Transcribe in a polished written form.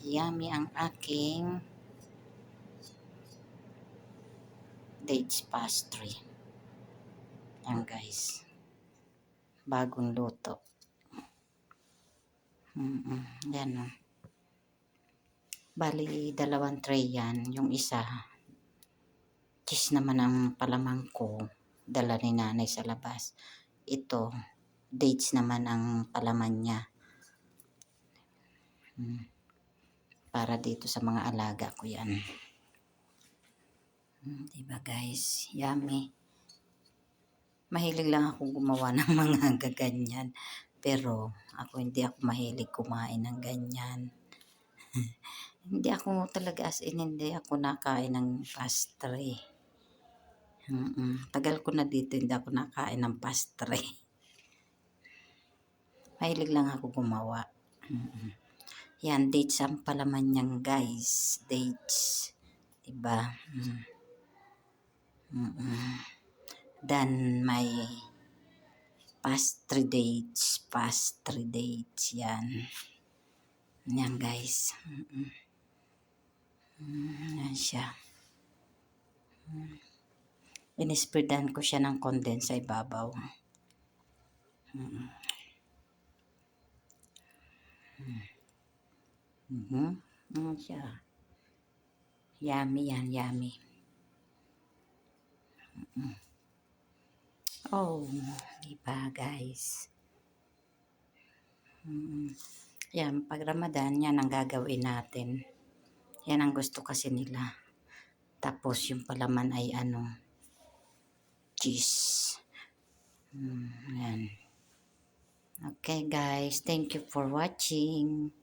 Yummy ang aking dates pastry. Yan guys. Bagong luto. Yan o. Bali, 2 tray yan. Yung isa, cheese naman ang palamang ko. Dala ni nanay sa labas. Ito, dates naman ang palaman niya. Para dito sa mga alaga ko yan. Diba guys? Yummy. Mahilig lang ako gumawa ng mga gaganyan. Pero ako hindi ako mahilig kumain ng ganyan. Hindi ako talaga hindi ako nakain ng pastry. Tagal ko na dito hindi ako nakain ng pastry. Mahilig lang ako gumawa. Yan, dates ang palaman niyan guys. Dates. Diba? Then may pastry dates. Yan. Yan guys. Yan siya. Inispreadan ko siya ng condense sa ibabaw. Yan siya. Yummy yan, yummy. Oh, diba guys? Yan, pag Ramadan, yan ang gagawin natin. Yan ang gusto kasi nila. Tapos yung palaman ay cheese. Yan. Okay guys, thank you for watching.